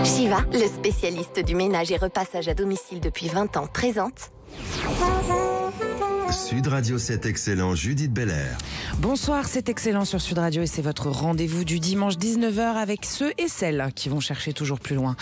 Shiva, le spécialiste du ménage et repassage à domicile depuis 20 ans, présente... Sud Radio, c'est excellent, Judith Belair. Bonsoir, c'est excellent sur Sud Radio et c'est votre rendez-vous du dimanche 19h avec ceux et celles qui vont chercher toujours plus loin.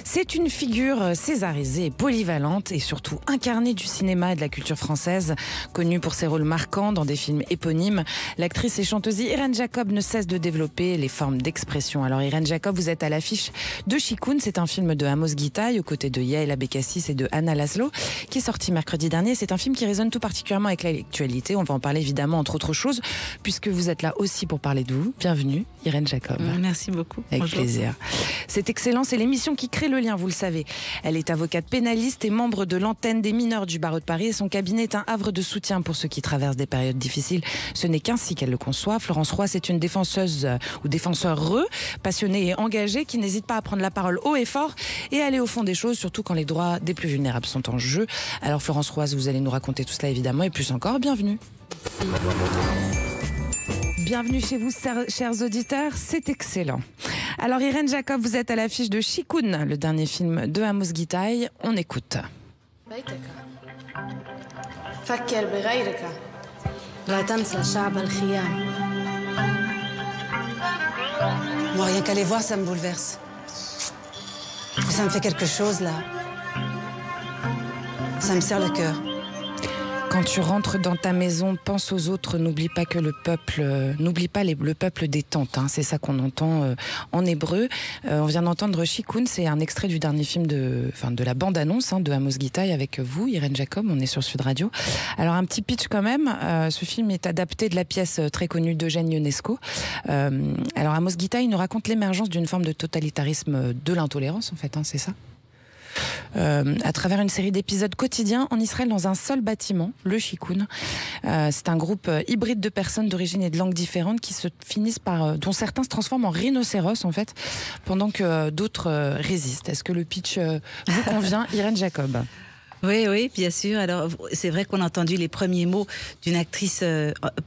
C'est une figure césarisée, polyvalente et surtout incarnée du cinéma et de la culture française, connue pour ses rôles marquants dans des films éponymes. L'actrice et chanteuse Irène Jacob ne cesse de développer les formes d'expression. Alors Irène Jacob, vous êtes à l'affiche de Chicoun, c'est un film de Amos Guitaï aux côtés de Yael Abekassis et de Anna Laszlo, qui est sorti mercredi dernier. C'est un film qui résonne tout particulièrement avec l'actualité. On va en parler évidemment entre autres choses, puisque vous êtes là aussi pour parler de vous. Bienvenue Irène Jacob. Merci beaucoup. Avec Bonjour. plaisir. C'est excellent, c'est l'émission qui crée le lien, vous le savez. Elle est avocate pénaliste et membre de l'antenne des mineurs du barreau de Paris et son cabinet est un havre de soutien pour ceux qui traversent des périodes difficiles. Ce n'est qu'ainsi qu'elle le conçoit. Florence Roy, c'est une défenseuse ou défenseur passionnée et engagée qui n'hésite pas à prendre la parole haut et fort et à aller au fond des choses, surtout quand les droits des plus vulnérables sont en jeu. Alors Florence Roy, vous allez nous raconter tout cela évidemment et plus encore, bienvenue. Bienvenue chez vous, chers auditeurs, c'est excellent. Alors Irène Jacob, vous êtes à l'affiche de Chicoun, le dernier film de Amos Guitaï. On écoute. فكر بغيرك لا تنسى شعب الخيام. Moi, rien qu'à les voir, ça me bouleverse. Ça me fait quelque chose, là. Ça me serre le cœur. Quand tu rentres dans ta maison, pense aux autres, n'oublie pas que le peuple, le peuple des tentes, hein, c'est ça qu'on entend en hébreu. On vient d'entendre Chicoun, c'est un extrait du dernier film de la bande-annonce de Amos Guitaï avec vous, Irène Jacob, on est sur Sud Radio. Alors un petit pitch quand même, ce film est adapté de la pièce très connue d'Eugène Ionesco. Alors Amos Guitaï nous raconte l'émergence d'une forme de totalitarisme de l'intolérance en fait, hein, c'est ça ? À travers une série d'épisodes quotidiens en Israël dans un seul bâtiment, le Chicoun. C'est un groupe hybride de personnes d'origine et de langues différentes qui se finissent dont certains se transforment en rhinocéros en fait, pendant que d'autres résistent. Est-ce que le pitch vous convient, Irène Jacob ? Oui, bien sûr. Alors, c'est vrai qu'on a entendu les premiers mots d'une actrice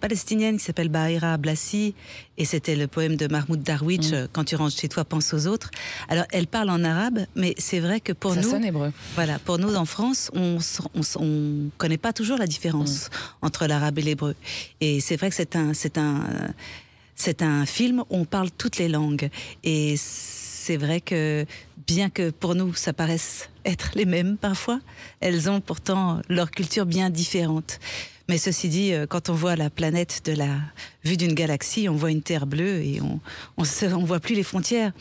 palestinienne qui s'appelle Bahira Ablassi, et c'était le poème de Mahmoud Darwich, Quand tu rentres chez toi, pense aux autres. Alors, elle parle en arabe, mais c'est vrai que pour nous... Ça sonne hébreu. Voilà, pour nous, en France, on connaît pas toujours la différence entre l'arabe et l'hébreu. Et c'est vrai que c'est un film où on parle toutes les langues. Et c'est vrai que, bien que pour nous, ça paraisse être les mêmes parfois, elles ont pourtant leur culture bien différente. Mais ceci dit, quand on voit la planète de la vue d'une galaxie, on voit une terre bleue et on voit plus les frontières.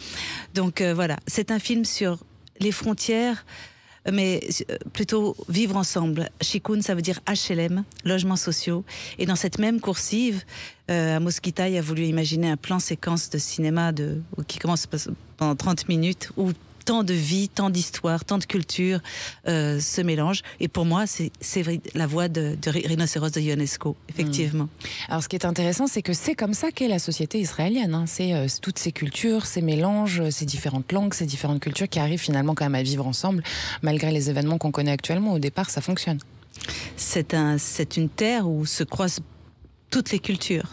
Donc voilà, c'est un film sur les frontières, mais plutôt vivre ensemble. Chicoun, ça veut dire HLM, logements sociaux. Et dans cette même coursive, Amos Guitaï a voulu imaginer un plan séquence de cinéma qui commence pendant 30 minutes, où tant de vie, tant d'histoire, tant de culture se mélangent. Et pour moi, c'est la voix de Rhinocéros de Ionesco, effectivement. Alors, ce qui est intéressant, c'est que c'est comme ça qu'est la société israélienne. Hein. C'est toutes ces cultures, ces mélanges, ces différentes langues, ces différentes cultures qui arrivent finalement quand même à vivre ensemble, malgré les événements qu'on connaît actuellement. Au départ, ça fonctionne. C'est une terre où se croisent toutes les cultures.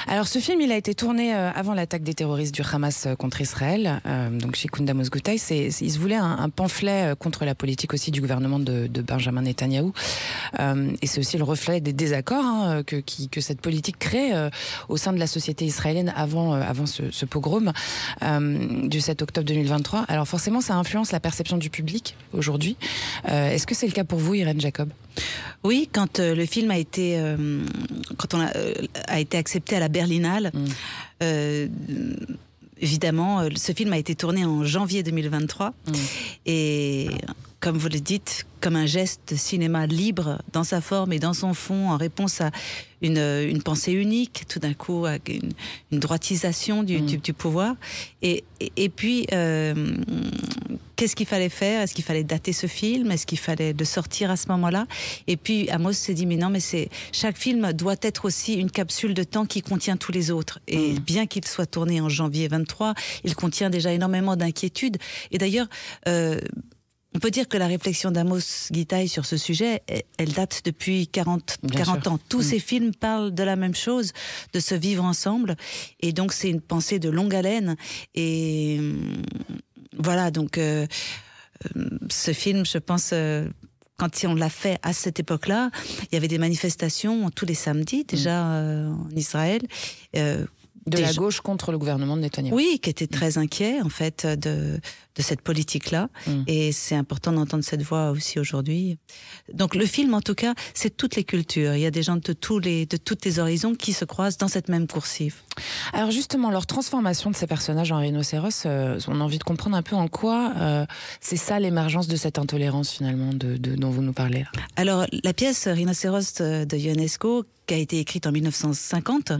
Alors ce film, il a été tourné avant l'attaque des terroristes du Hamas contre Israël. Donc Chicoun d'Amos Guitaï, il se voulait un pamphlet contre la politique aussi du gouvernement de Benjamin Netanyahou. Et c'est aussi le reflet des désaccords que cette politique crée au sein de la société israélienne avant ce pogrom du 7 octobre 2023. Alors forcément, ça influence la perception du public aujourd'hui. Est-ce que c'est le cas pour vous, Irène Jacob ? Oui, quand le film a été accepté à la Berlinale, évidemment, ce film a été tourné en janvier 2023 et, comme vous le dites, comme un geste de cinéma libre dans sa forme et dans son fond, en réponse à une pensée unique, tout d'un coup, à une droitisation du pouvoir. Et puis, qu'est-ce qu'il fallait faire ? Est-ce qu'il fallait dater ce film ? Est-ce qu'il fallait le sortir à ce moment-là ? Et puis, Amos s'est dit, mais non, mais chaque film doit être aussi une capsule de temps qui contient tous les autres. Et bien qu'il soit tourné en janvier 23, il contient déjà énormément d'inquiétudes. Et d'ailleurs, on peut dire que la réflexion d'Amos Guitaï sur ce sujet, elle date depuis 40 ans. Tous ces films parlent de la même chose, de se vivre ensemble. Et donc, c'est une pensée de longue haleine. Et Voilà, donc ce film, je pense, quand on l'a fait à cette époque-là, il y avait des manifestations tous les samedis déjà en Israël. De la gauche contre le gouvernement de Netanyahou. Oui, qui était très inquiet en fait de cette politique-là. Et c'est important d'entendre cette voix aussi aujourd'hui. Donc le film, en tout cas, c'est toutes les cultures. Il y a des gens de toutes les horizons qui se croisent dans cette même coursive. Alors justement, leur transformation de ces personnages en rhinocéros, on a envie de comprendre un peu en quoi c'est ça l'émergence de cette intolérance finalement dont vous nous parlez. Alors la pièce Rhinocéros de Ionesco, qui a été écrite en 1950,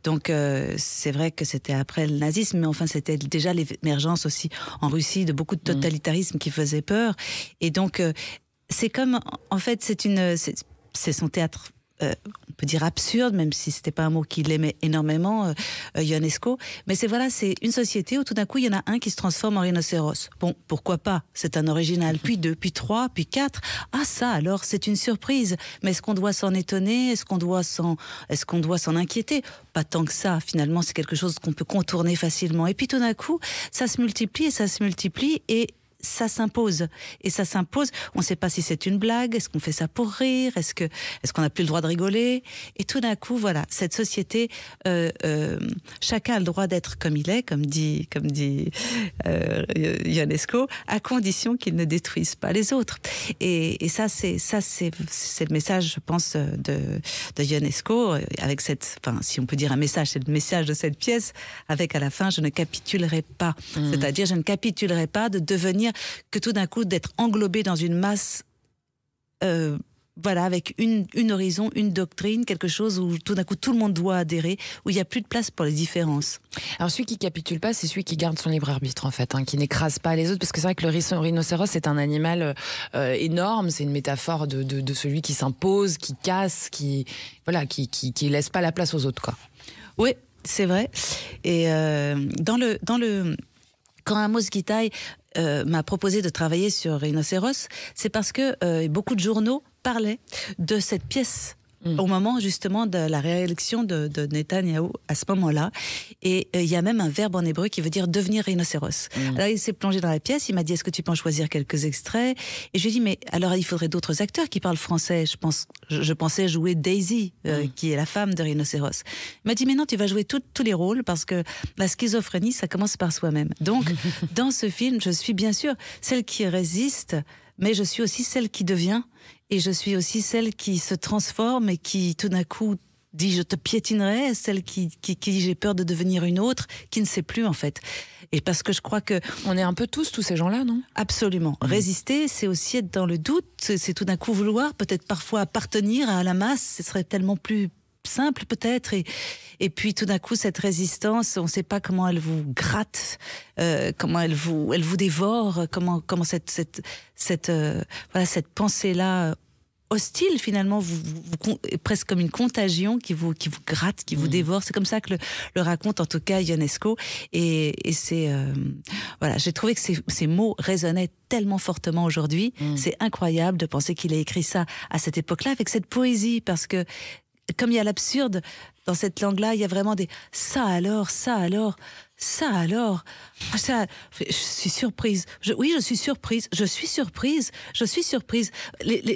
donc c'est vrai que c'était après le nazisme, mais enfin c'était déjà l'émergence aussi en Russie de beaucoup de totalitarisme qui faisait peur. Et donc c'est comme, en fait, c'est son théâtre. On peut dire absurde, même si c'était pas un mot qu'il aimait énormément, Ionesco. Mais c'est une société où tout d'un coup, il y en a un qui se transforme en rhinocéros. Bon, pourquoi pas? C'est un original. Puis 2, puis 3, puis 4. Ah, ça, alors, c'est une surprise. Mais est-ce qu'on doit s'en étonner? Est-ce qu'on doit s'en inquiéter? Pas tant que ça. Finalement, c'est quelque chose qu'on peut contourner facilement. Et puis tout d'un coup, ça se multiplie et ça s'impose. Et ça s'impose. On ne sait pas si c'est une blague. Est-ce qu'on fait ça pour rire? Est-ce qu'on n'a plus le droit de rigoler? Et tout d'un coup, voilà, cette société, chacun a le droit d'être comme il est, comme dit Ionesco, à condition qu'il ne détruise pas les autres. Et ça, c'est le message, je pense, de Ionesco, avec si on peut dire un message, c'est le message de cette pièce, avec à la fin, je ne capitulerai pas. C'est-à-dire, je ne capitulerai pas de devenir que tout d'un coup d'être englobé dans une masse avec une horizon, une doctrine, quelque chose où tout d'un coup tout le monde doit adhérer, où il n'y a plus de place pour les différences. Alors celui qui capitule pas, c'est celui qui garde son libre arbitre en fait, qui n'écrase pas les autres, parce que c'est vrai que le rhinocéros c'est un animal énorme, c'est une métaphore de celui qui s'impose, qui casse, qui laisse pas la place aux autres, quoi. Oui, c'est vrai. Et quand Amos Gitaï m'a proposé de travailler sur Rhinocéros, c'est parce que beaucoup de journaux parlaient de cette pièce au moment justement de la réélection de Netanyahou à ce moment-là. Et il y a même un verbe en hébreu qui veut dire devenir rhinocéros. Alors il s'est plongé dans la pièce, il m'a dit est-ce que tu peux en choisir quelques extraits? Et je lui ai dit mais alors il faudrait d'autres acteurs qui parlent français. Je pensais jouer Daisy, qui est la femme de Rhinocéros. Il m'a dit mais non, tu vas jouer tous les rôles parce que la schizophrénie ça commence par soi-même. Donc dans ce film je suis bien sûr celle qui résiste, mais je suis aussi celle qui devient. Et je suis aussi celle qui se transforme et qui, tout d'un coup, dit « je te piétinerai », celle qui dit « j'ai peur de devenir une autre », qui ne sait plus, en fait. Et parce que je crois que... On est un peu tous ces gens-là, non? Absolument. Résister, c'est aussi être dans le doute, c'est tout d'un coup vouloir, peut-être parfois appartenir à la masse, ce serait tellement plus simple peut-être, et puis tout d'un coup cette résistance, on ne sait pas comment elle vous gratte, comment elle vous dévore, comment cette pensée-là hostile finalement presque comme une contagion qui vous gratte, qui vous dévore. C'est comme ça que le raconte en tout cas Ionesco, et c'est j'ai trouvé que ces mots résonnaient tellement fortement aujourd'hui. C'est incroyable de penser qu'il a écrit ça à cette époque-là avec cette poésie, parce que comme il y a l'absurde dans cette langue-là, il y a vraiment des ça alors, ça, je suis surprise. Oui, je suis surprise. Il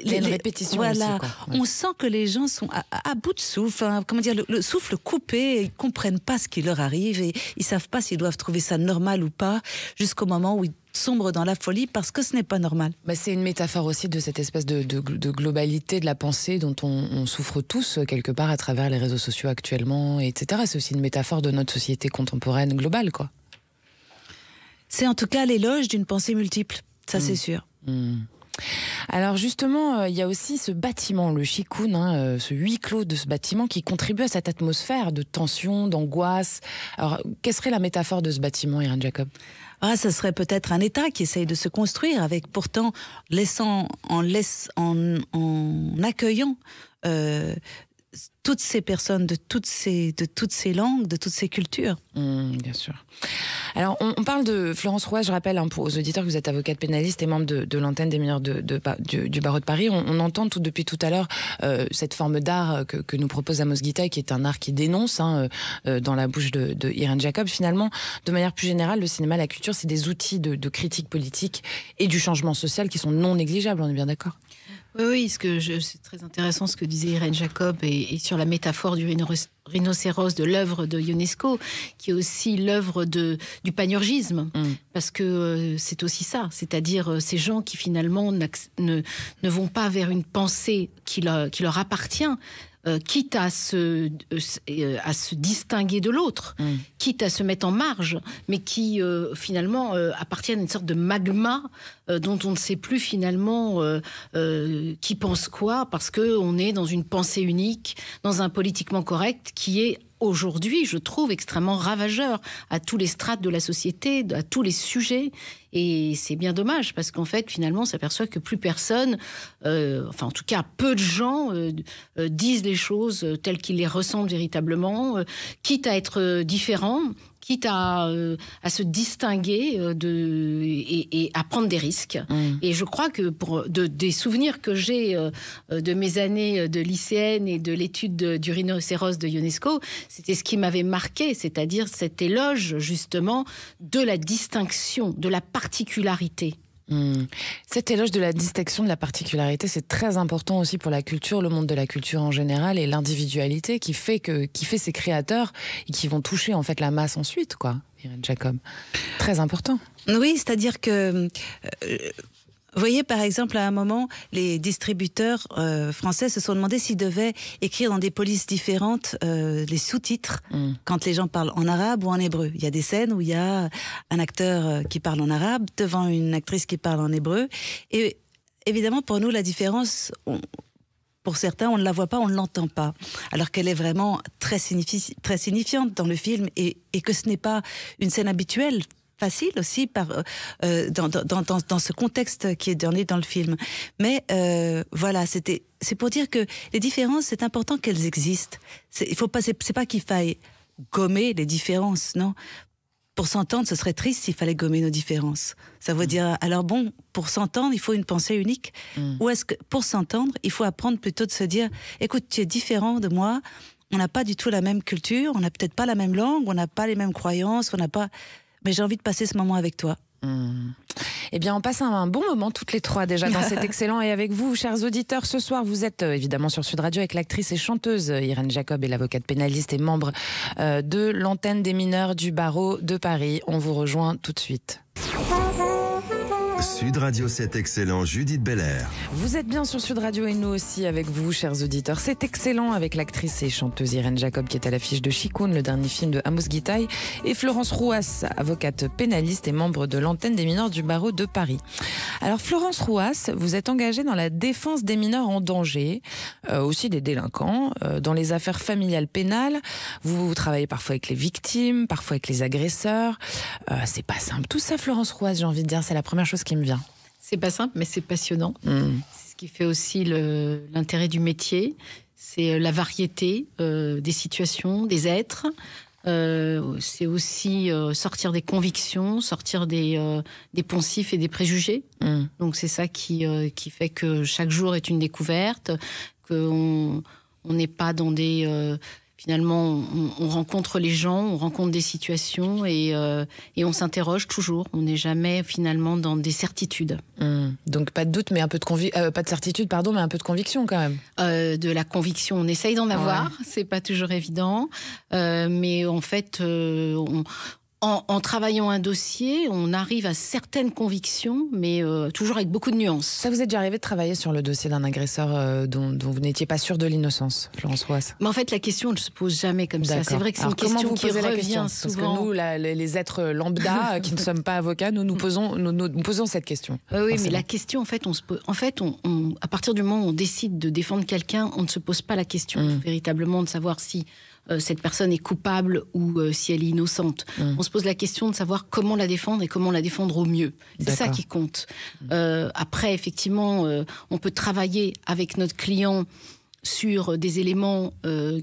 y a une répétition voilà. aussi, quoi. Ouais. On sent que les gens sont à bout de souffle, le souffle coupé, ils comprennent pas ce qui leur arrive et ils savent pas s'ils doivent trouver ça normal ou pas, jusqu'au moment où ils sombrent dans la folie parce que ce n'est pas normal. C'est une métaphore aussi de cette espèce de globalité de la pensée dont on souffre tous quelque part à travers les réseaux sociaux actuellement, etc. C'est aussi une métaphore de notre société contemporaine globale, quoi. C'est en tout cas l'éloge d'une pensée multiple, ça c'est sûr. Alors justement, il y a aussi ce bâtiment, le Shikun, ce huis clos de ce bâtiment qui contribue à cette atmosphère de tension, d'angoisse. Alors, quelle serait la métaphore de ce bâtiment, Irène Jacob? Ça serait peut-être un État qui essaye de se construire avec pourtant en accueillant toutes ces personnes, de toutes ces langues, de toutes ces cultures. Bien sûr. Alors, on parle de Florence Rouas, je rappelle aux auditeurs que vous êtes avocate pénaliste et membre de l'antenne des mineurs du barreau de Paris. On entend depuis tout à l'heure cette forme d'art que nous propose Amos Gitaï, qui est un art qui dénonce dans la bouche de Irène Jacob. Finalement, de manière plus générale, le cinéma, la culture, c'est des outils de critique politique et du changement social qui sont non négligeables, on est bien d'accord ? Oui, c'est très intéressant ce que disait Irène Jacob et sur la métaphore du rhinocéros de l'œuvre de Ionesco, qui est aussi l'œuvre du panurgisme, parce que c'est aussi ça, c'est-à-dire ces gens qui finalement ne vont pas vers une pensée qui leur appartient, quitte à se distinguer de l'autre, quitte à se mettre en marge, mais qui finalement appartiennent à une sorte de magma dont on ne sait plus finalement qui pense quoi, parce qu'on est dans une pensée unique, dans un politiquement correct qui est aujourd'hui, je trouve, extrêmement ravageur à tous les strates de la société, à tous les sujets. Et c'est bien dommage, parce qu'en fait, finalement, on s'aperçoit que plus personne, enfin, en tout cas, peu de gens disent les choses telles qu'ils les ressentent véritablement, quitte à être différents, quitte à se distinguer et à prendre des risques. Et je crois que des souvenirs que j'ai de mes années de lycéenne et de l'étude du rhinocéros de Ionesco, c'était ce qui m'avait marqué, c'est-à-dire cet éloge justement de la distinction, de la particularité. Cet éloge de la distinction, de la particularité, c'est très important aussi pour la culture, le monde de la culture en général, et l'individualité qui fait ces créateurs et qui vont toucher en fait la masse ensuite, quoi. Irène Jacob, très important. Oui, c'est-à-dire que vous voyez, par exemple, à un moment, les distributeurs français se sont demandé s'ils devaient écrire dans des polices différentes les sous-titres quand les gens parlent en arabe ou en hébreu. Il y a des scènes où il y a un acteur qui parle en arabe devant une actrice qui parle en hébreu. Et évidemment, pour nous, la différence, pour certains, on ne la voit pas, on ne l'entend pas. Alors qu'elle est vraiment très signifiante dans le film et que ce n'est pas une scène habituelle, facile aussi dans ce contexte qui est donné dans le film. Mais voilà, c'est pour dire que les différences, c'est important qu'elles existent. C'est pas qu'il faille gommer les différences, non. Pour s'entendre, ce serait triste s'il fallait gommer nos différences. Ça veut dire, alors bon, pour s'entendre, il faut une pensée unique. Ou est-ce que pour s'entendre, il faut apprendre plutôt de se dire, écoute, tu es différent de moi, on n'a pas du tout la même culture, on n'a peut-être pas la même langue, on n'a pas les mêmes croyances, on n'a pas... Mais j'ai envie de passer ce moment avec toi. Eh bien, on passe un bon moment toutes les trois déjà dans cet excellent. Et avec vous, chers auditeurs, ce soir, vous êtes évidemment sur Sud Radio avec l'actrice et chanteuse Irène Jacob et l'avocate pénaliste et membre de l'antenne des mineurs du barreau de Paris. On vous rejoint tout de suite. Sud Radio 7 excellent, Judith Belair. Vous êtes bien sur Sud Radio et nous aussi avec vous, chers auditeurs. C'est excellent avec l'actrice et chanteuse Irène Jacob qui est à l'affiche de Chicoune, le dernier film de Amos Gitaï, et Florence Rouas, avocate pénaliste et membre de l'antenne des mineurs du barreau de Paris. Alors Florence Rouas, vous êtes engagée dans la défense des mineurs en danger, aussi des délinquants, dans les affaires familiales pénales. Vous travaillez parfois avec les victimes, parfois avec les agresseurs. C'est pas simple tout ça, Florence Rouas, j'ai envie de dire, c'est la première chose qui me vient. C'est pas simple, mais c'est passionnant. C'est ce qui fait aussi l'intérêt du métier. C'est la variété des situations, des êtres. C'est aussi sortir des convictions, sortir des poncifs et des préjugés. Donc c'est ça qui fait que chaque jour est une découverte, qu'on n'est pas dans des... Finalement, on rencontre les gens, on rencontre des situations et on s'interroge toujours. On n'est jamais finalement dans des certitudes. Donc pas de doute, mais un peu de pas de certitude, pardon, mais un peu de conviction quand même. De la conviction, on essaye d'en avoir. C'est pas toujours évident, mais en fait, en travaillant un dossier, on arrive à certaines convictions, mais toujours avec beaucoup de nuances. Ça vous est déjà arrivé de travailler sur le dossier d'un agresseur dont vous n'étiez pas sûr de l'innocence, Florence Rouas? Mais en fait, la question ne se pose jamais comme ça. C'est vrai que c'est une question qui revient souvent. Parce que nous, les êtres lambda, qui ne sommes pas avocats, nous posons cette question. Oui, mais la question, en fait, à partir du moment où on décide de défendre quelqu'un, on ne se pose pas la question véritablement de savoir si cette personne est coupable ou si elle est innocente. On se pose la question de savoir comment la défendre et comment la défendre au mieux. C'est ça qui compte. Après, effectivement, on peut travailler avec notre client sur des éléments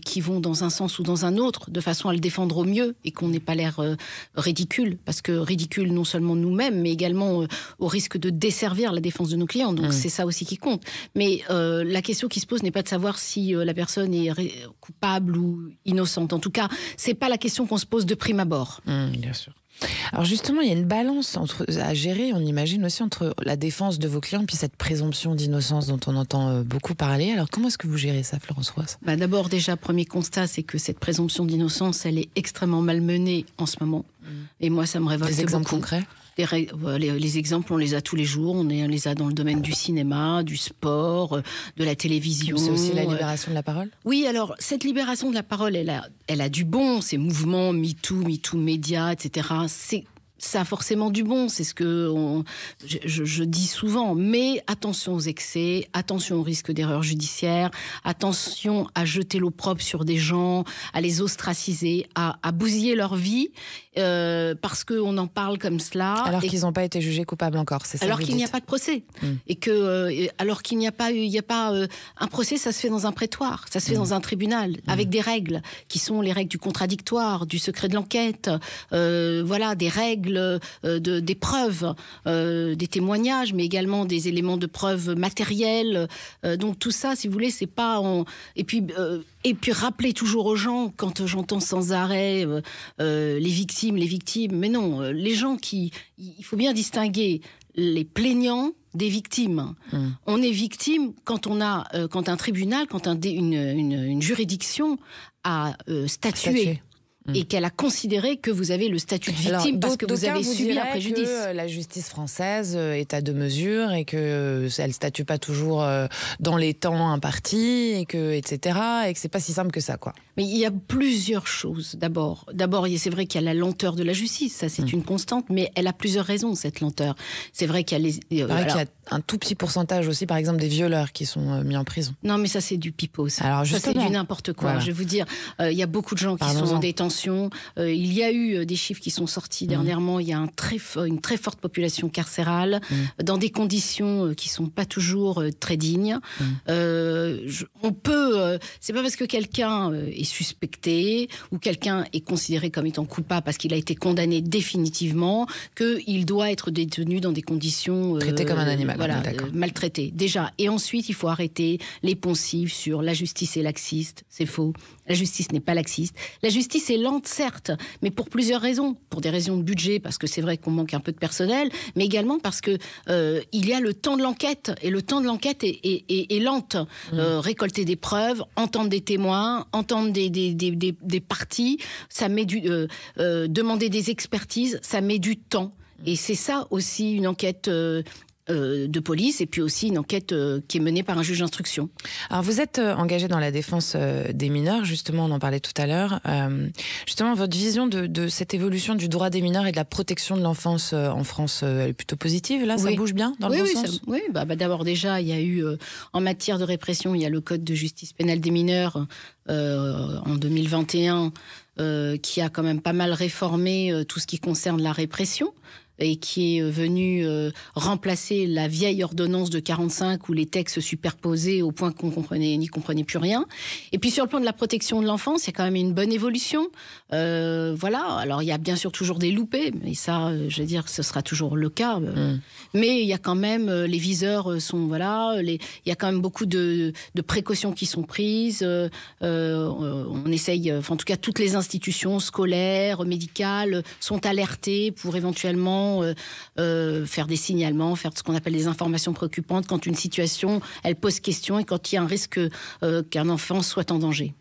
qui vont dans un sens ou dans un autre, de façon à le défendre au mieux et qu'on n'ait pas l'air ridicule, parce que ridicule non seulement nous-mêmes, mais également au risque de desservir la défense de nos clients. Donc c'est ça aussi qui compte. Mais la question qui se pose n'est pas de savoir si la personne est coupable ou innocente. En tout cas, c'est pas la question qu'on se pose de prime abord. Bien sûr. Alors justement, il y a une balance à gérer, on imagine aussi, entre la défense de vos clients puis cette présomption d'innocence dont on entend beaucoup parler. Alors comment est-ce que vous gérez ça, Florence Roas ? D'abord, déjà, premier constat, c'est que cette présomption d'innocence, elle est extrêmement malmenée en ce moment. Et moi, ça me révolte beaucoup. Des exemples concrets ? Les exemples, on les a tous les jours. On les a dans le domaine du cinéma, du sport, de la télévision. C'est aussi la libération de la parole ? Oui, alors, cette libération de la parole, elle a du bon. Ces mouvements MeToo, MeToo Média, etc., ça a forcément du bon, c'est ce que je dis souvent. Mais attention aux excès, attention au risque d'erreur judiciaire, attention à jeter l'opprobre sur des gens, à les ostraciser, à bousiller leur vie, parce qu'on en parle comme cela. Alors qu'ils n'ont pas été jugés coupables encore, c'est ça? Alors qu'il n'y a pas de procès. Et que, alors qu'il n'y a pas un procès, ça se fait dans un prétoire, ça se fait dans un tribunal, avec des règles, qui sont les règles du contradictoire, du secret de l'enquête, voilà, des règles des preuves, des témoignages, mais également des éléments de preuve matériels. Donc tout ça, si vous voulez, c'est pas... Et puis rappeler toujours aux gens, quand j'entends sans arrêt les victimes, mais non, les gens il faut bien distinguer les plaignants des victimes. On est victime quand quand un tribunal, quand une juridiction a statué. Et qu'elle a considéré que vous avez le statut de victime parce que vous avez subi un préjudice. Que la justice française est à deux mesures et qu'elle ne statue pas toujours dans les temps impartis, etc. Et que c'est pas si simple que ça, quoi. Mais il y a plusieurs choses. D'abord, c'est vrai qu'il y a la lenteur de la justice, ça c'est une constante, mais elle a plusieurs raisons, cette lenteur. C'est vrai qu'il y a qu'il y a un tout petit pourcentage aussi, par exemple, des violeurs qui sont mis en prison. Non, mais ça c'est du pipeau. Ça c'est du n'importe quoi. Voilà. Je vais vous dire, il y a beaucoup de gens qui sont en détention. Il y a eu des chiffres qui sont sortis dernièrement. Il y a une très forte population carcérale dans des conditions qui sont pas toujours très dignes. On peut, c'est pas parce que quelqu'un est suspecté ou quelqu'un est considéré comme étant coupable parce qu'il a été condamné définitivement qu'il doit être détenu dans des conditions traité comme un animal. Voilà, maltraité. Déjà. Et ensuite, il faut arrêter les poncifs sur la justice est laxiste. C'est faux. La justice n'est pas laxiste. La justice est lente, certes, mais pour plusieurs raisons. Pour des raisons de budget, parce que c'est vrai qu'on manque un peu de personnel, mais également parce que il y a le temps de l'enquête. Et le temps de l'enquête est lente. Récolter des preuves, entendre des témoins, entendre des parties, ça met demander des expertises, ça met du temps. Et c'est ça aussi une enquête de police et puis aussi une enquête qui est menée par un juge d'instruction. Alors vous êtes engagé dans la défense des mineurs, justement on en parlait tout à l'heure. Justement votre vision de cette évolution du droit des mineurs et de la protection de l'enfance en France, elle est plutôt positive là, ça bouge bien dans le bon sens? Oui, d'abord déjà il y a eu en matière de répression, il y a le code de justice pénale des mineurs en 2021 qui a quand même pas mal réformé tout ce qui concerne la répression et qui est venu remplacer la vieille ordonnance de 45 où les textes se superposaient au point qu'on n'y comprenait plus rien. Et puis sur le plan de la protection de l'enfance, il y a quand même une bonne évolution. Voilà, alors il y a bien sûr toujours des loupés, mais ça, je veux dire, ce sera toujours le cas. Mais il y a quand même, les viseurs sont, voilà, il y a quand même beaucoup de précautions qui sont prises. On essaye, en tout cas toutes les institutions scolaires, médicales, sont alertées pour éventuellement faire des signalements, faire ce qu'on appelle des informations préoccupantes quand une situation, elle pose question et quand il y a un risque qu'un enfant soit en danger.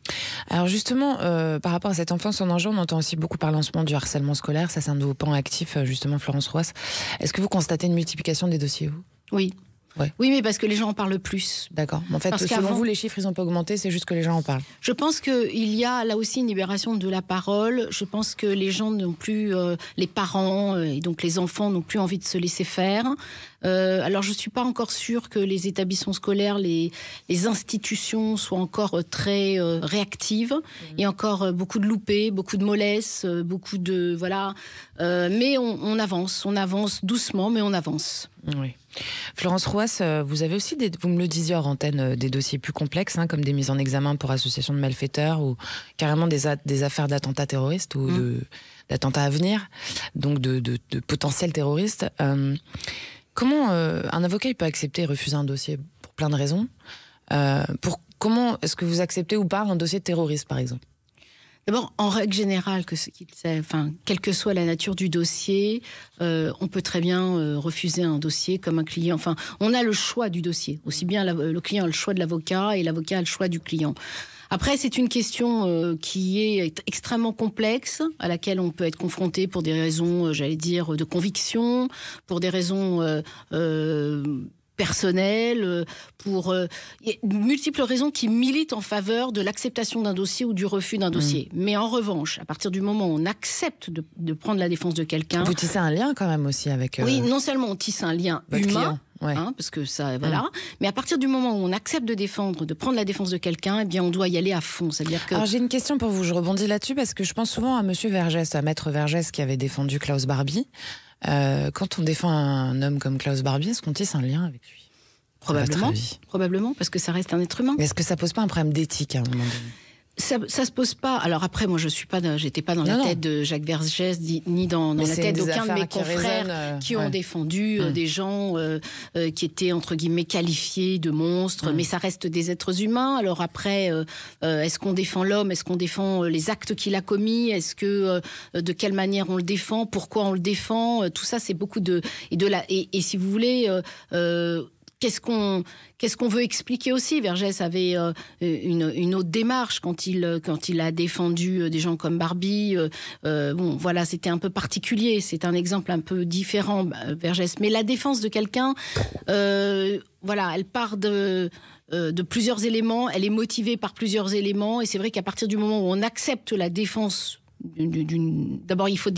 Alors justement, par rapport à cette enfance en danger, on entend aussi beaucoup parler en ce moment du harcèlement scolaire. Ça, c'est un de vos pans actifs, justement, Florence Roas. Est-ce que vous constatez une multiplication des dossiers, vous? Oui. Ouais. Oui, mais parce que les gens en parlent plus. D'accord. En fait, selon vous, les chiffres, ils n'ont pas augmenté, c'est juste que les gens en parlent. Je pense qu'il y a là aussi une libération de la parole. Je pense que les gens n'ont plus, les parents et donc les enfants n'ont plus envie de se laisser faire. Alors, je ne suis pas encore sûre que les établissements scolaires, les institutions soient encore très réactives. Il y a encore beaucoup de loupés, beaucoup de mollesses, beaucoup de... Voilà. Mais on avance doucement, mais on avance. Oui. Florence Rouas, vous avez aussi, vous me le disiez hors antenne, des dossiers plus complexes, comme des mises en examen pour association de malfaiteurs ou carrément des affaires d'attentats terroristes ou d'attentats à venir, donc de potentiels terroristes. Comment un avocat il peut accepter et refuser un dossier pour plein de raisons comment est-ce que vous acceptez ou pas un dossier de terroriste, par exemple ? D'abord, en règle générale, quelle que soit la nature du dossier, on peut très bien refuser un dossier comme un client. Enfin, on a le choix du dossier. Aussi bien le client a le choix de l'avocat et l'avocat a le choix du client. Après, c'est une question qui est extrêmement complexe, à laquelle on peut être confronté pour des raisons, de conviction, pour des raisons personnelles, pour multiples raisons qui militent en faveur de l'acceptation d'un dossier ou du refus d'un dossier. Mais en revanche, à partir du moment où on accepte de prendre la défense de quelqu'un... Vous tissez un lien quand même aussi avec... Oui, non seulement on tisse un lien humain... Client. Ouais. Parce que ça, voilà. Mais à partir du moment où on accepte de prendre la défense de quelqu'un, eh bien, on doit y aller à fond. C'est-à-dire que... Alors, j'ai une question pour vous. Je rebondis là-dessus parce que je pense souvent à Monsieur Vergès, à Maître Vergès qui avait défendu Klaus Barbie. Quand on défend un homme comme Klaus Barbie, est-ce qu'on tisse un lien avec lui ? Probablement, parce que ça reste un être humain. Mais est-ce que ça pose pas un problème d'éthique à un moment donné ? Ça se pose pas. Alors après, moi, j'étais pas dans la tête de Jacques Vergès, ni dans la tête d'aucun de mes confrères qui ont défendu des gens qui étaient, entre guillemets, qualifiés de monstres. Mais ça reste des êtres humains. Alors après, est-ce qu'on défend l'homme ? Est-ce qu'on défend les actes qu'il a commis ? Est-ce que, de quelle manière on le défend ? Pourquoi on le défend ? Tout ça, c'est beaucoup de... Et si vous voulez... Qu'est-ce qu'on veut expliquer aussi ? Vergès avait une autre démarche quand il a défendu des gens comme Barbie. Voilà, c'était un peu particulier. C'est un exemple un peu différent, Vergès. Mais la défense de quelqu'un, elle part de plusieurs éléments. Elle est motivée par plusieurs éléments. Et c'est vrai qu'à partir du moment où on accepte la défense d'abord, il faut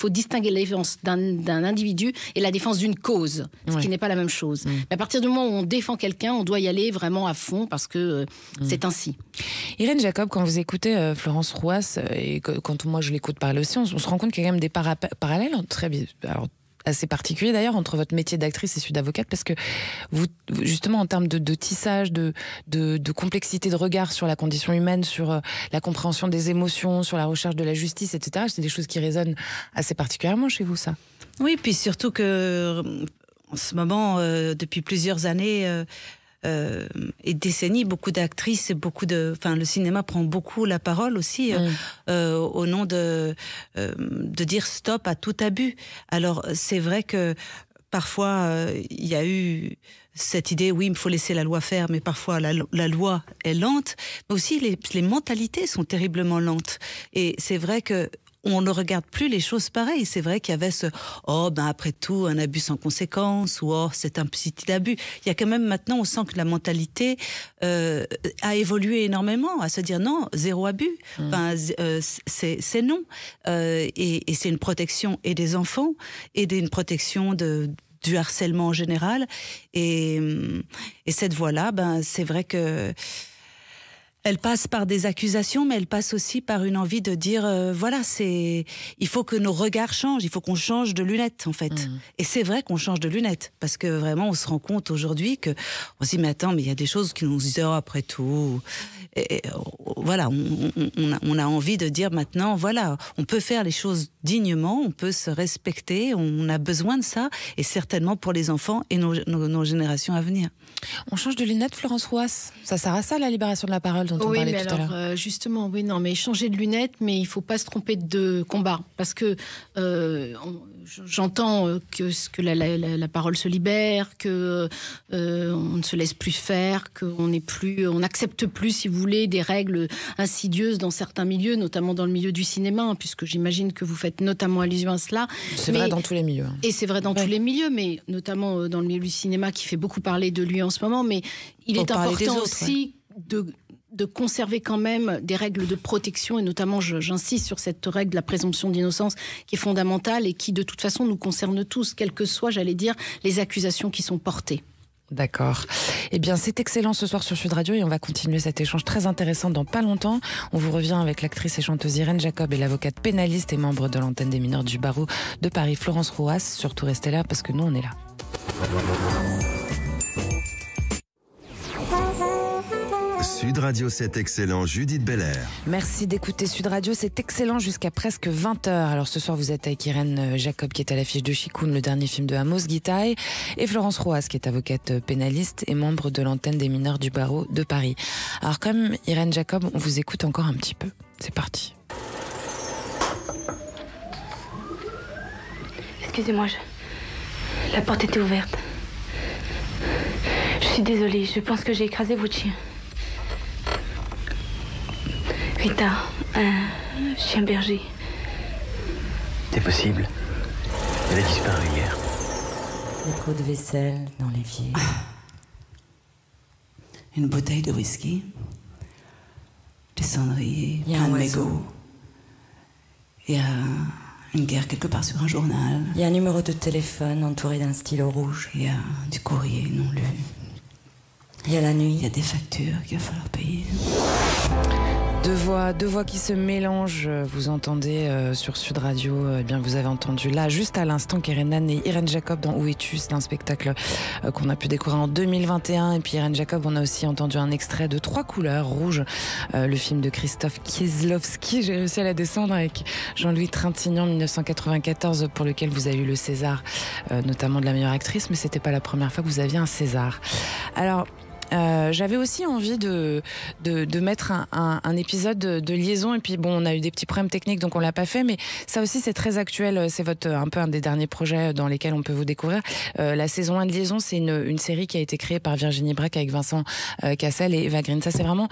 distinguer la défense d'un individu et la défense d'une cause, ce qui n'est pas la même chose. Mais à partir du moment où on défend quelqu'un, on doit y aller vraiment à fond parce que c'est ainsi. Irène Jacob, quand vous écoutez Florence Rouas, et quand moi je l'écoute parler aussi, on se rend compte qu'il y a quand même des parallèles assez particulier d'ailleurs entre votre métier d'actrice et celui d'avocate, parce que vous, justement, en termes de tissage, de complexité de regard sur la condition humaine, sur la compréhension des émotions, sur la recherche de la justice, etc., c'est des choses qui résonnent assez particulièrement chez vous, ça. Oui, puis surtout que en ce moment, depuis plusieurs années et décennies, beaucoup d'actrices et le cinéma prend beaucoup la parole aussi au nom de dire stop à tout abus. Alors c'est vrai que parfois il y a eu cette idée, oui, il faut laisser la loi faire, mais parfois la loi est lente, mais aussi les mentalités sont terriblement lentes. Et c'est vrai que on ne regarde plus les choses pareilles. C'est vrai qu'il y avait après tout, un abus sans conséquence, ou c'est un petit abus. Il y a quand même maintenant, on sent que la mentalité a évolué énormément, à se dire non, zéro abus. C'est non. Et c'est une protection et des enfants, et une protection du harcèlement en général. Et cette voie-là, c'est vrai que elle passe par des accusations, mais elle passe aussi par une envie de dire, il faut que nos regards changent, il faut qu'on change de lunettes, en fait. Et c'est vrai qu'on change de lunettes, parce que vraiment, on se rend compte aujourd'hui que, on se dit, mais attends, mais il y a des choses qui nous disent, après tout. Et voilà, on a envie de dire maintenant, voilà, on peut faire les choses dignement, on peut se respecter, on a besoin de ça, et certainement pour les enfants et nos générations à venir. On change de lunettes, Florence Rouas ? Ça sert à ça, la libération de la parole dont on parlait tout à l'heure. Justement, mais changer de lunettes, mais il ne faut pas se tromper de combat. Parce que j'entends que la parole se libère, qu'on ne se laisse plus faire, qu'on n'accepte plus, si vous voulez, des règles insidieuses dans certains milieux, notamment dans le milieu du cinéma, puisque j'imagine que vous faites notamment allusion à cela. C'est vrai dans tous les milieux. Et c'est vrai dans tous les milieux, mais notamment dans le milieu du cinéma qui fait beaucoup parler de lui en ce moment. Mais il est important aussi de conserver quand même des règles de protection, et notamment, j'insiste sur cette règle de la présomption d'innocence qui est fondamentale et qui, de toute façon, nous concerne tous, quelles que soient, les accusations qui sont portées. D'accord. Eh bien, c'est excellent ce soir sur Sud Radio, et on va continuer cet échange très intéressant dans pas longtemps. On vous revient avec l'actrice et chanteuse Irène Jacob et l'avocate pénaliste et membre de l'antenne des mineurs du barreau de Paris, Florence Rouas. Surtout restez là parce que nous, on est là. Sud Radio, c'est excellent. Judith Belair. Merci d'écouter Sud Radio, c'est excellent jusqu'à presque 20h. Alors ce soir, vous êtes avec Irène Jacob qui est à l'affiche de Chicoun, le dernier film de Amos Guitaï, et Florence Roas qui est avocate pénaliste et membre de l'antenne des mineurs du barreau de Paris. Alors comme Irène Jacob, on vous écoute encore un petit peu. C'est parti. Excusez-moi, la porte était ouverte. Je suis désolée, je pense que j'ai écrasé votre chien. Rita, un chien berger. C'est possible. Elle a disparu hier. Des pots de vaisselle dans l'évier. Une bouteille de whisky. Des cendriers, plein de mégots. Il y a une guerre quelque part sur un journal. Il y a un numéro de téléphone entouré d'un stylo rouge. Il y a du courrier non lu. Il y a la nuit. Il y a des factures qu'il va falloir payer. Deux voix qui se mélangent. Vous entendez sur Sud Radio, eh bien vous avez entendu là, juste à l'instant, Kerenan et Irène Jacob dans Où es-tu ? C'est un spectacle qu'on a pu découvrir en 2021. Et puis Irène Jacob, on a aussi entendu un extrait de 3 couleurs, rouge, le film de Christophe Kieslowski. J'ai réussi à la descendre avec Jean-Louis Trintignant, 1994, pour lequel vous avez eu le César, notamment de la meilleure actrice, mais c'était pas la première fois que vous aviez un César. Alors, j'avais aussi envie de mettre un épisode de liaison, et puis bon, on a eu des petits problèmes techniques donc on l'a pas fait, mais ça aussi c'est très actuel, c'est un peu un des derniers projets dans lesquels on peut vous découvrir. La saison 1 de Liaison, c'est une série qui a été créée par Virginie Brac avec Vincent Cassel et Eva Green. Ça c'est vraiment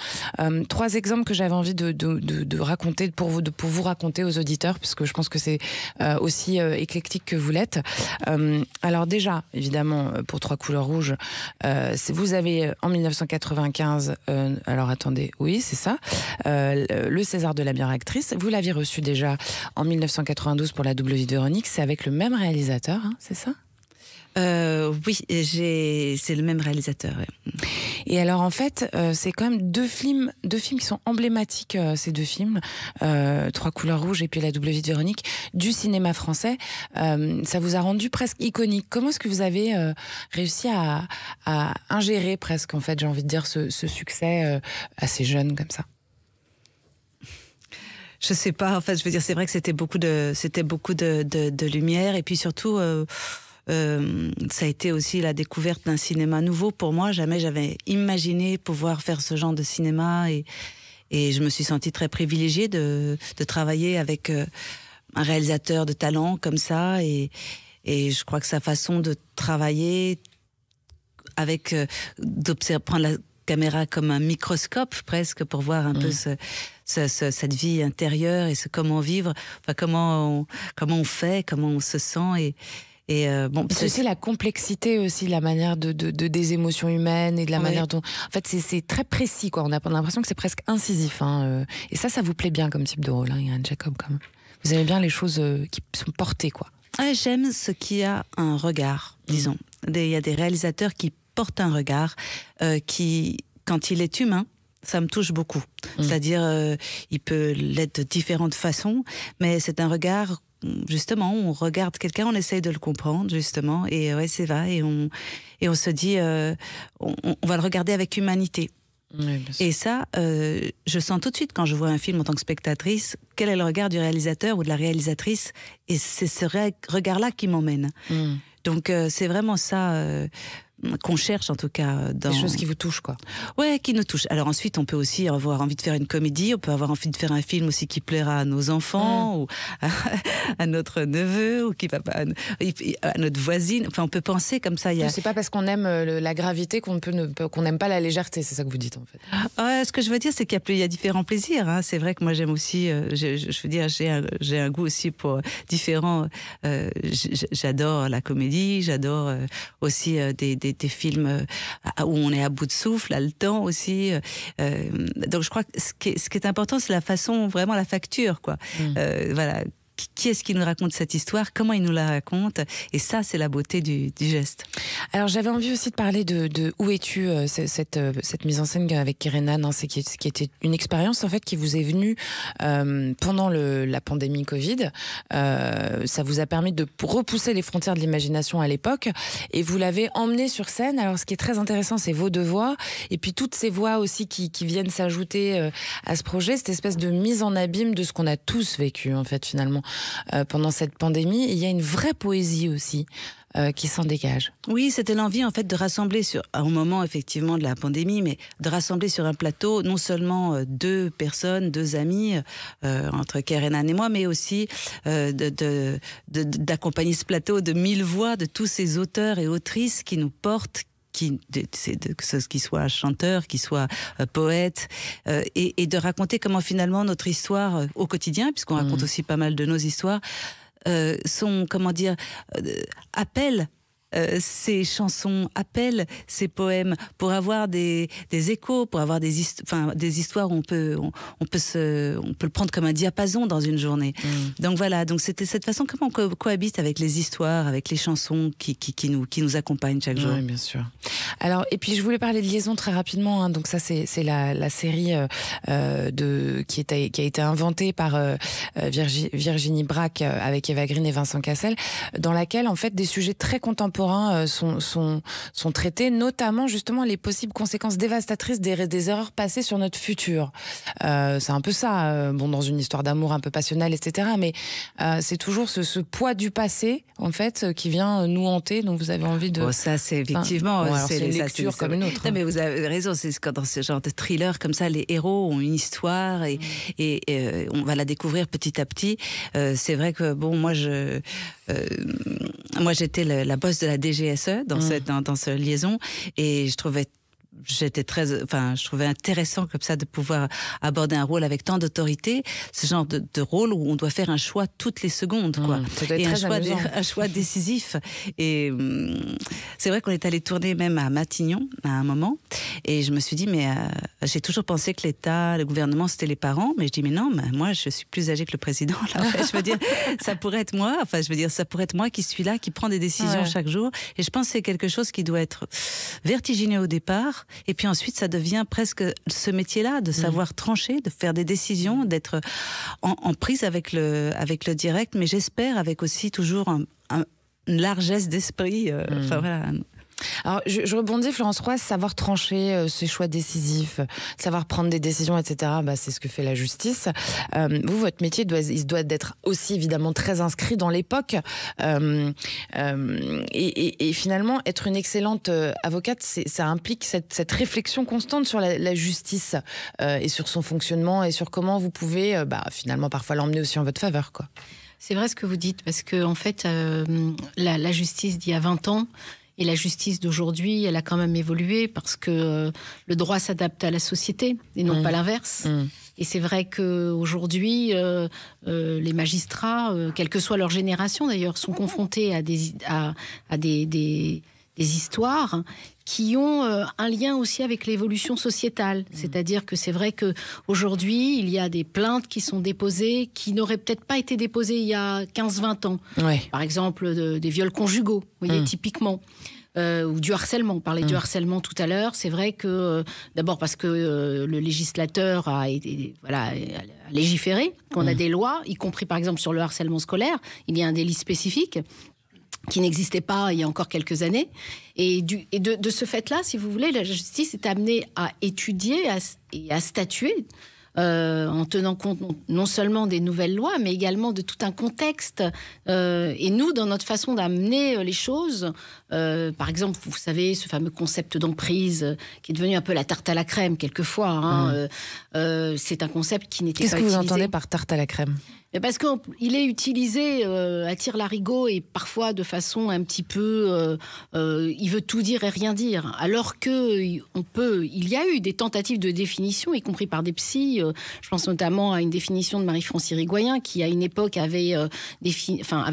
3 exemples que j'avais envie de raconter pour vous raconter aux auditeurs, puisque je pense que c'est aussi éclectique que vous l'êtes. Alors déjà, évidemment, pour 3 couleurs rouges, vous avez en 1995, alors attendez, oui c'est ça, le César de la meilleure actrice. Vous l'aviez reçu déjà en 1992 pour La double vie de Véronique. C'est avec le même réalisateur, hein, c'est ça ? Oui, c'est le même réalisateur. Ouais. Et alors en fait, c'est quand même deux films qui sont emblématiques, ces 2 films, 3 couleurs rouges et puis La double vie de Véronique, du cinéma français. Ça vous a rendu presque iconique. Comment est-ce que vous avez réussi à ingérer presque, en fait, j'ai envie de dire, ce succès assez jeune comme ça ? Je sais pas, en fait, je veux dire, c'est vrai que c'était beaucoup de lumière, et puis surtout... ça a été aussi la découverte d'un cinéma nouveau pour moi. Jamais j'avais imaginé pouvoir faire ce genre de cinéma, et je me suis sentie très privilégiée de travailler avec un réalisateur de talent comme ça, et je crois que sa façon de travailler avec prendre la caméra comme un microscope presque pour voir un peu cette vie intérieure et comment vivre, enfin comment on fait, comment on se sent, bon, c'est aussi la complexité, aussi la manière des émotions humaines et de la manière dont... En fait, c'est très précis, quoi. On a l'impression que c'est presque incisif. Hein, et ça vous plaît bien comme type de rôle, hein, Irène Jacob, quand même. Vous aimez bien les choses qui sont portées, quoi. Ah, j'aime ce qui a un regard, disons. Il y a des réalisateurs qui portent un regard qui, quand il est humain, ça me touche beaucoup. C'est-à-dire, il peut l'être de différentes façons, mais c'est un regard... Justement, on regarde quelqu'un, on essaye de le comprendre, justement, et ouais, c'est vrai, et on se dit, on va le regarder avec humanité. Oui, et ça, je sens tout de suite quand je vois un film en tant que spectatrice, quel est le regard du réalisateur ou de la réalisatrice, et c'est ce regard-là qui m'emmène. Donc c'est vraiment ça qu'on cherche, en tout cas. Des choses qui vous touchent, quoi. Ouais, qui nous touchent. Alors ensuite, on peut aussi avoir envie de faire une comédie, on peut avoir envie de faire un film aussi qui plaira à nos enfants, ou à notre neveu, ou à notre voisine. Enfin, on peut penser comme ça. C'est pas parce qu'on aime la gravité qu'on n'aime pas la légèreté, c'est ça que vous dites, en fait. Ouais, ce que je veux dire, c'est qu'il y a différents plaisirs. Hein. C'est vrai que moi, j'aime aussi, je veux dire, j'ai un goût aussi pour différents... j'adore la comédie, j'adore aussi des films où on est à bout de souffle, haletant aussi. Donc je crois que ce qui est important, c'est la façon, vraiment la facture, quoi. Voilà. qui est-ce qui nous raconte cette histoire, comment il nous la raconte, et ça, c'est la beauté du geste. Alors, j'avais envie aussi de parler de Où es-tu, cette mise en scène avec Kerenan, hein, qui était une expérience en fait qui vous est venue pendant la pandémie Covid. Ça vous a permis de repousser les frontières de l'imagination à l'époque, et vous l'avez emmené sur scène. Alors, ce qui est très intéressant, c'est vos deux voix, et puis toutes ces voix aussi qui viennent s'ajouter à ce projet, cette espèce de mise en abîme de ce qu'on a tous vécu en fait finalement pendant cette pandémie. Et il y a une vraie poésie aussi qui s'en dégage. Oui, c'était l'envie en fait de rassembler au moment effectivement de la pandémie, mais de rassembler sur un plateau non seulement deux personnes, deux amis entre Kerenan et moi, mais aussi d'accompagner ce plateau de 1000 voix de tous ces auteurs et autrices qui nous portent, qu'ils soient chanteurs, qu'ils soient poètes, et de raconter comment finalement notre histoire au quotidien, puisqu'on raconte aussi pas mal de nos histoires, appellent ces chansons, appellent ces poèmes pour avoir des échos, pour avoir des histoires où on peut le prendre comme un diapason dans une journée. Donc voilà, donc c'était cette façon comment on cohabite avec les histoires, avec les chansons qui nous accompagnent chaque jour. Oui, bien sûr. Alors, et puis je voulais parler de Liaison très rapidement, hein. Donc ça c'est la série qui a été inventée par Virginie Braque avec Eva Green et Vincent Cassel, dans laquelle en fait des sujets très contemporains sont traités, notamment justement les possibles conséquences dévastatrices des erreurs passées sur notre futur. C'est un peu ça, dans une histoire d'amour un peu passionnelle, etc. Mais c'est toujours ce poids du passé, en fait, qui vient nous hanter. Donc vous avez envie de... ça, c'est effectivement... c'est une lecture comme une autre. Non, mais vous avez raison, c'est quand dans ce genre de thriller comme ça, les héros ont une histoire et on va la découvrir petit à petit. C'est vrai que, moi j'étais la boss de la DGSE dans cette liaison, et je trouvais intéressant comme ça de pouvoir aborder un rôle avec tant d'autorité, ce genre de rôle où on doit faire un choix toutes les secondes, quoi. Et un choix décisif. Et c'est vrai qu'on est allé tourner même à Matignon à un moment, et je me suis dit j'ai toujours pensé que l'État, le gouvernement, c'était les parents, mais je dis mais non, moi je suis plus âgée que le président là. Je veux dire, ça pourrait être moi. Ça pourrait être moi qui suis là, qui prend des décisions chaque jour. Et je pense que c'est quelque chose qui doit être vertigineux au départ. Et puis ensuite, ça devient presque ce métier-là, de savoir trancher, de faire des décisions, d'être en prise avec le direct, mais j'espère avec aussi toujours une largesse d'esprit. Voilà. Alors, je rebondis, Florence Roy, savoir trancher ses choix décisifs, savoir prendre des décisions, etc. C'est ce que fait la justice. Vous, votre métier, il doit être aussi évidemment très inscrit dans l'époque. Et finalement, être une excellente avocate, ça implique cette réflexion constante sur la justice et sur son fonctionnement et sur comment vous pouvez finalement parfois l'emmener aussi en votre faveur, quoi. C'est vrai ce que vous dites, parce que en fait, la justice d'il y a 20 ans et la justice d'aujourd'hui, elle a quand même évolué, parce que le droit s'adapte à la société et non pas l'inverse. Et c'est vrai qu'aujourd'hui, les magistrats, quelle que soit leur génération d'ailleurs, sont confrontés à des histoires qui ont un lien aussi avec l'évolution sociétale. C'est-à-dire que c'est vrai qu'aujourd'hui, il y a des plaintes qui sont déposées qui n'auraient peut-être pas été déposées il y a 15-20 ans. Ouais. Par exemple, des viols conjugaux, vous voyez, typiquement. Ou du harcèlement. On parlait du harcèlement tout à l'heure. C'est vrai que, d'abord parce que le législateur a légiféré, qu'on a des lois, y compris par exemple sur le harcèlement scolaire. Il y a un délit spécifique qui n'existait pas il y a encore quelques années. Et de ce fait-là, si vous voulez, la justice est amenée à étudier et à statuer en tenant compte non seulement des nouvelles lois, mais également de tout un contexte. Et nous, dans notre façon d'amener les choses, par exemple, vous savez, ce fameux concept d'emprise qui est devenu un peu la tarte à la crème, quelquefois. C'est un concept qui n'était pas utilisé. Qu'est-ce que vous entendez par tarte à la crème ? Parce qu'il est utilisé à tire-larigot et parfois de façon un petit peu... il veut tout dire et rien dire. Alors qu'il y a eu des tentatives de définition, y compris par des psys. Je pense notamment à une définition de Marie-France Irigoyen, qui à une époque avait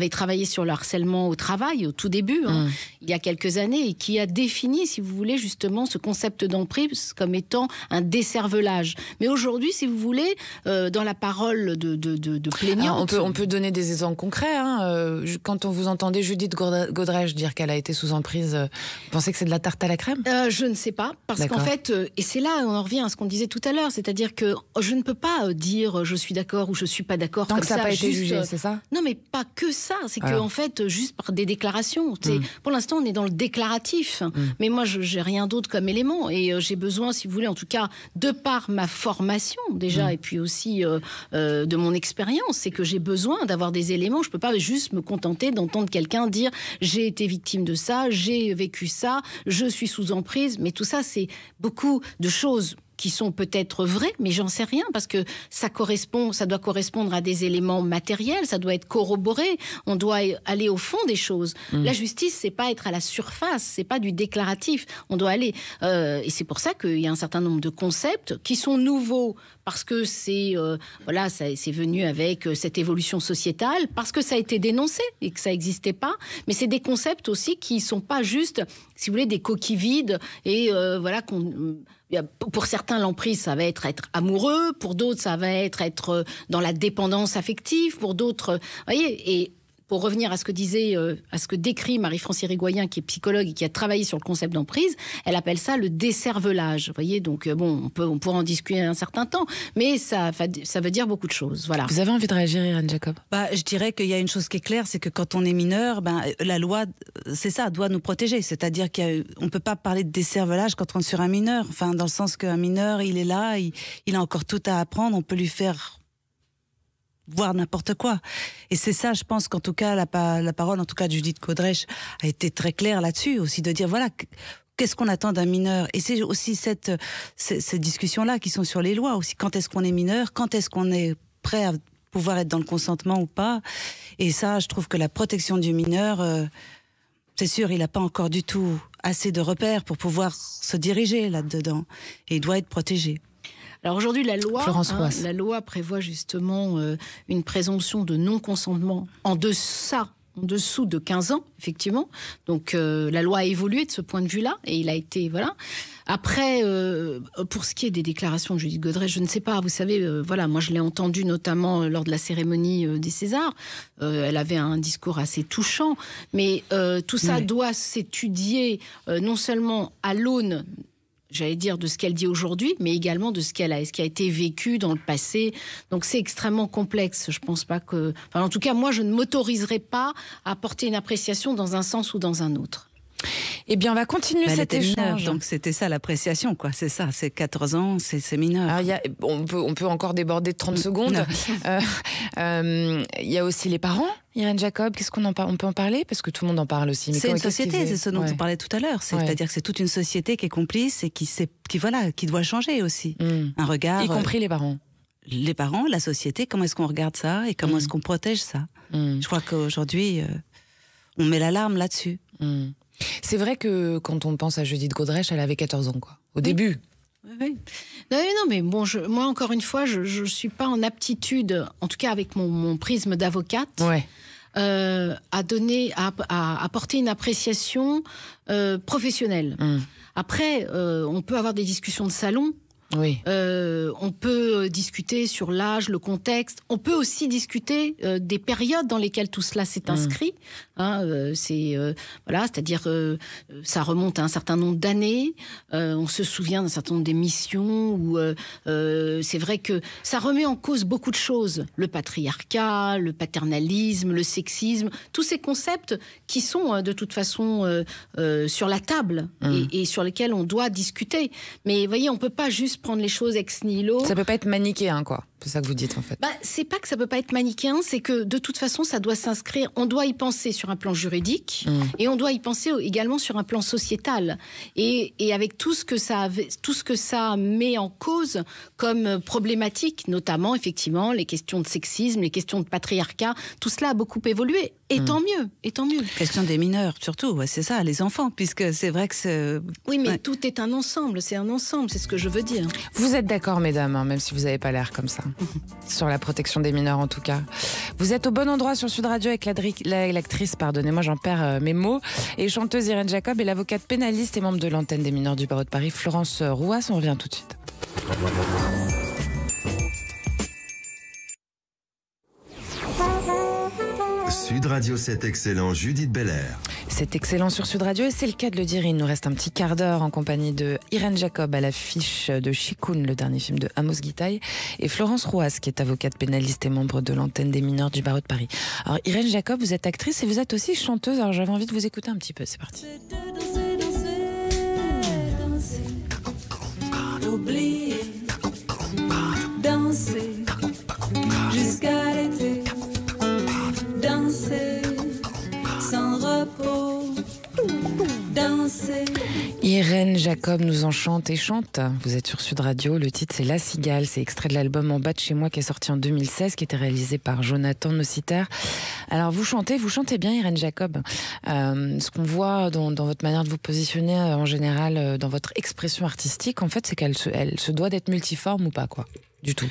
travaillé sur le harcèlement au travail, au tout début, il y a quelques années, et qui a défini, si vous voulez, justement ce concept d'emprise comme étant un décervelage. Mais aujourd'hui, si vous voulez, dans la parole de plaignante. On peut donner des exemples concrets. Hein. Quand on vous entendait Judith Godrèche dire qu'elle a été sous emprise, vous pensez que c'est de la tarte à la crème ? Je ne sais pas, parce qu'en fait, et c'est là on en revient à ce qu'on disait tout à l'heure, c'est-à-dire que je ne peux pas dire je suis d'accord ou je suis pas d'accord. Tant comme que ça n'a pas été juste, jugé, c'est ça ? Non, mais pas que ça. C'est que en fait, juste par des déclarations. Pour l'instant, on est dans le déclaratif. Mais moi, je n'ai rien d'autre comme élément. Et j'ai besoin, si vous voulez, en tout cas, de par ma formation déjà, et puis aussi de mon expérience, c'est que j'ai besoin d'avoir des éléments. Je ne peux pas juste me contenter d'entendre quelqu'un dire j'ai été victime de ça, j'ai vécu ça, je suis sous emprise. Mais tout ça, c'est beaucoup de choses qui sont peut-être vraies, mais j'en sais rien, parce que ça doit correspondre à des éléments matériels, ça doit être corroboré, on doit aller au fond des choses. La justice, c'est pas être à la surface, c'est pas du déclaratif, on doit aller... et c'est pour ça qu'il y a un certain nombre de concepts qui sont nouveaux, parce que c'est venu avec cette évolution sociétale, parce que ça a été dénoncé et que ça n'existait pas, mais c'est des concepts aussi qui sont pas juste, si vous voulez, des coquilles vides, et pour certains, l'emprise, ça va être amoureux. Pour d'autres, ça va être dans la dépendance affective. Pour d'autres, vous voyez. Et pour revenir à ce que décrit Marie-France Irigoyen, qui est psychologue et qui a travaillé sur le concept d'emprise, elle appelle ça le décervelage. Vous voyez, donc on pourra en discuter un certain temps, mais ça veut dire beaucoup de choses. Voilà. Vous avez envie de réagir, Irène Jacob ? Je dirais qu'il y a une chose qui est claire, c'est que quand on est mineur, la loi, c'est ça, doit nous protéger. C'est-à-dire qu'on ne peut pas parler de décervelage quand on est sur un mineur. Enfin, dans le sens qu'un mineur, il est là, il a encore tout à apprendre, on peut lui faire voir n'importe quoi. Et c'est ça, je pense qu'en tout cas, la parole, en tout cas de Judith Godrèche, a été très claire là-dessus, aussi de dire, voilà, qu'est-ce qu'on attend d'un mineur ? Et c'est aussi ces discussions-là qui sont sur les lois aussi. Quand est-ce qu'on est mineur ? Quand est-ce qu'on est prêt à pouvoir être dans le consentement ou pas ? Et ça, je trouve que la protection du mineur, c'est sûr, il n'a pas encore du tout assez de repères pour pouvoir se diriger là-dedans. Et il doit être protégé. Alors aujourd'hui, la loi prévoit justement une présomption de non-consentement en dessous de 15 ans, effectivement. Donc la loi a évolué de ce point de vue-là, et il a été... Voilà. Après, pour ce qui est des déclarations de Judith Godrèche, je ne sais pas, vous savez, moi je l'ai entendue notamment lors de la cérémonie des Césars. Elle avait un discours assez touchant, mais tout ça doit s'étudier non seulement à l'aune, j'allais dire, de ce qu'elle dit aujourd'hui, mais également de ce qui a été vécu dans le passé. Donc c'est extrêmement complexe. Je pense pas que... Enfin, en tout cas, moi, je ne m'autoriserai pas à porter une appréciation dans un sens ou dans un autre. Eh bien, on va continuer cet échange. Mineure, donc c'était ça l'appréciation, quoi. C'est ça, c'est 14 ans, c'est mineur. Alors, on peut encore déborder de 30 secondes. Il y a aussi les parents. Irène Jacob, qu'est-ce qu'on on peut en parler ? Parce que tout le monde en parle aussi. C'est une société, c'est ce dont on parlait tout à l'heure. C'est-à-dire que c'est toute une société qui est complice et qui doit changer aussi. Un regard... Y compris les parents. Les parents, la société, comment est-ce qu'on regarde ça et comment est-ce qu'on protège ça ? Je crois qu'aujourd'hui, on met l'alarme là-dessus. C'est vrai que quand on pense à Judith Godrèche, elle avait 14 ans, quoi. Au début. Oui. Non, mais bon, moi, encore une fois, je ne suis pas en aptitude, en tout cas avec mon prisme d'avocate, à apporter une appréciation professionnelle. Après, on peut avoir des discussions de salon. Oui. On peut discuter sur l'âge, le contexte. On peut aussi discuter des périodes dans lesquelles tout cela s'est inscrit. C'est-à-dire ça remonte à un certain nombre d'années. On se souvient d'un certain nombre d'émissions où c'est vrai que ça remet en cause beaucoup de choses. Le patriarcat, le paternalisme, le sexisme, tous ces concepts qui sont de toute façon sur la table et sur lesquels on doit discuter. Mais vous voyez, on peut pas juste prendre les choses ex nihilo. Ça peut pas être manichéen, quoi. C'est ça que vous dites, en fait. C'est pas que ça peut pas être manichéen, c'est que de toute façon, ça doit s'inscrire. On doit y penser sur un plan juridique et on doit y penser également sur un plan sociétal. Et avec tout ce que ça met en cause comme problématique, notamment effectivement les questions de sexisme, les questions de patriarcat, tout cela a beaucoup évolué. Et tant mieux, et tant mieux. Question des mineurs, surtout, c'est ça, les enfants, puisque c'est vrai que c'est... Oui, mais tout est un ensemble, c'est ce que je veux dire. Vous êtes d'accord, mesdames, hein, même si vous n'avez pas l'air comme ça, sur la protection des mineurs en tout cas. Vous êtes au bon endroit sur Sud Radio avec l'actrice, pardonnez-moi, j'en perds mes mots, et chanteuse Irène Jacob et l'avocate pénaliste et membre de l'antenne des mineurs du barreau de Paris, Florence Rouas. On revient tout de suite. Sud Radio, c'est excellent, Judith Belair. C'est excellent sur Sud Radio et c'est le cas de le dire. Il nous reste un petit quart d'heure en compagnie de Irène Jacob à l'affiche de Chicoun, le dernier film de Amos Guitaï, et Florence Rouas, qui est avocate pénaliste et membre de l'antenne des mineurs du barreau de Paris. Alors Irène Jacob, vous êtes actrice et vous êtes aussi chanteuse. Alors j'avais envie de vous écouter un petit peu. C'est parti. Oublier, danser jusqu'à l'été, danser sans repos, danser. Irène Jacob nous enchante et chante. Vous êtes sur Sud Radio. Le titre, c'est La Cigale. C'est extrait de l'album En bas de chez moi qui est sorti en 2016, qui était réalisé par Jonathan Nociter. Alors, vous chantez bien, Irène Jacob. Ce qu'on voit dans votre manière de vous positionner en général, dans votre expression artistique, en fait, c'est qu'elle se doit d'être multiforme ou pas, quoi. Du tout.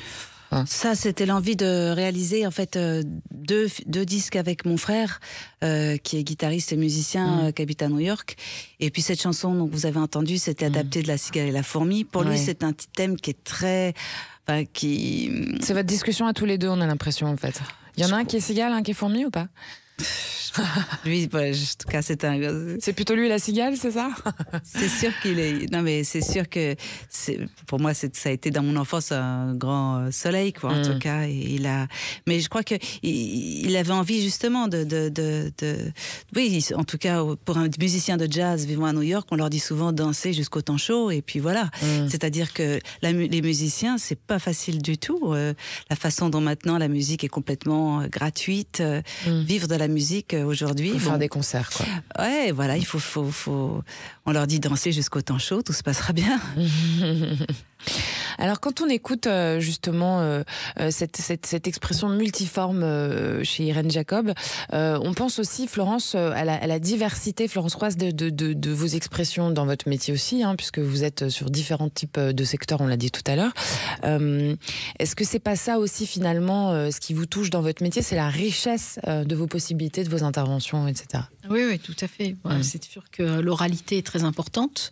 Ça, c'était l'envie de réaliser en fait deux disques avec mon frère, qui est guitariste et musicien, qui habite à New York. Et puis cette chanson dont vous avez entendu, c'était adapté de La Cigale et la Fourmi. Pour lui, c'est un thème qui est très... C'est votre discussion à tous les deux, on a l'impression, en fait. Il y en a un qui est cigale, un qui est fourmi ou pas? Lui, en tout cas, c'est plutôt lui la cigale, c'est ça? C'est sûr qu'il est. Non, mais c'est sûr que pour moi, ça a été dans mon enfance un grand soleil, quoi. En tout cas, mais je crois que il avait envie justement oui, en tout cas, pour un musicien de jazz vivant à New York, on leur dit souvent danser jusqu'au temps chaud, et puis voilà. C'est-à-dire que les musiciens, c'est pas facile du tout. La façon dont maintenant la musique est complètement gratuite, vivre de la musique aujourd'hui. Faire des concerts, quoi. Ouais, voilà, il faut... On leur dit danser jusqu'au temps chaud, tout se passera bien. Alors, quand on écoute justement cette expression multiforme chez Irène Jacob, on pense aussi, Florence, à la diversité, Florence Rouas, de vos expressions dans votre métier aussi, hein, puisque vous êtes sur différents types de secteurs, on l'a dit tout à l'heure. Est-ce que c'est pas ça aussi, finalement, ce qui vous touche dans votre métier, c'est la richesse de vos possibilités, de vos interventions, etc. Oui, tout à fait. C'est sûr que l'oralité est très importante.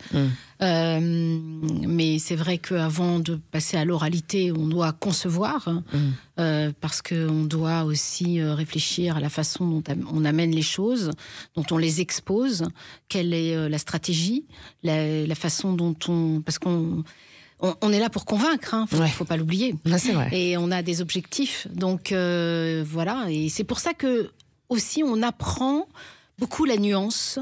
Mais c'est vrai qu'avant de passer à l'oralité, on doit concevoir, parce qu'on doit aussi réfléchir à la façon dont on amène les choses, dont on les expose, quelle est la stratégie, la façon dont parce qu'on est là pour convaincre, hein, faut pas l'oublier. C'est vrai. Et on a des objectifs, donc voilà. Et c'est pour ça que aussi on apprend beaucoup la nuance,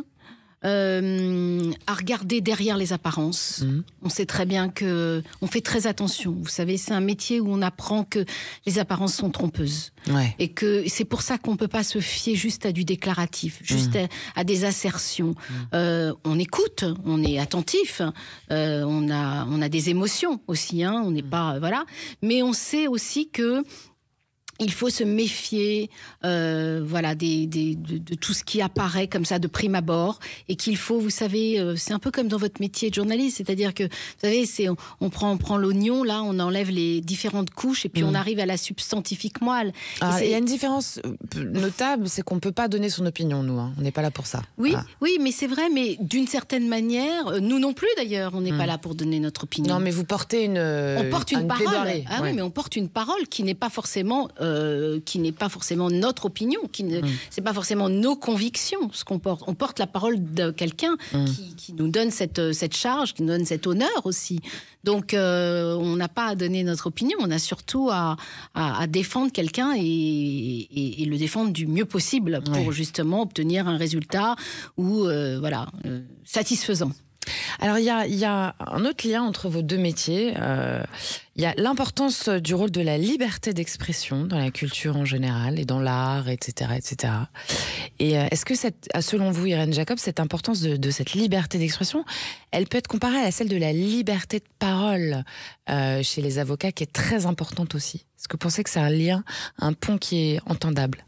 à regarder derrière les apparences. On sait très bien que on fait très attention. Vous savez, c'est un métier où on apprend que les apparences sont trompeuses. Et que c'est pour ça qu'on peut pas se fier juste à du déclaratif, juste à des assertions. On écoute, on est attentif, on a des émotions aussi, hein, on n'est pas... Voilà. Mais on sait aussi que il faut se méfier de tout ce qui apparaît comme ça de prime abord, et qu'il faut, vous savez, c'est un peu comme dans votre métier de journaliste, c'est-à-dire que, vous savez, on prend l'oignon, là, on enlève les différentes couches et puis on arrive à la substantifique moelle. Il y a une différence notable, c'est qu'on ne peut pas donner son opinion, nous, hein. On n'est pas là pour ça. Oui, mais c'est vrai, mais d'une certaine manière, nous non plus d'ailleurs, on n'est pas là pour donner notre opinion. Non, mais vous portez une parole. Oui, mais on porte une parole qui n'est pas forcément notre opinion, c'est pas forcément nos convictions, ce qu'on porte. On porte la parole de quelqu'un qui nous donne cette charge, qui nous donne cet honneur aussi. Donc, on n'a pas à donner notre opinion, on a surtout à défendre quelqu'un et le défendre du mieux possible pour justement obtenir un résultat satisfaisant. Alors, il y a un autre lien entre vos deux métiers. Il y a l'importance du rôle de la liberté d'expression dans la culture en général et dans l'art, etc., etc. Et est-ce que selon vous, Irène Jacob, cette importance de cette liberté d'expression, elle peut être comparée à celle de la liberté de parole chez les avocats, qui est très importante aussi? Est-ce que vous pensez que c'est un lien, un pont qui est entendable?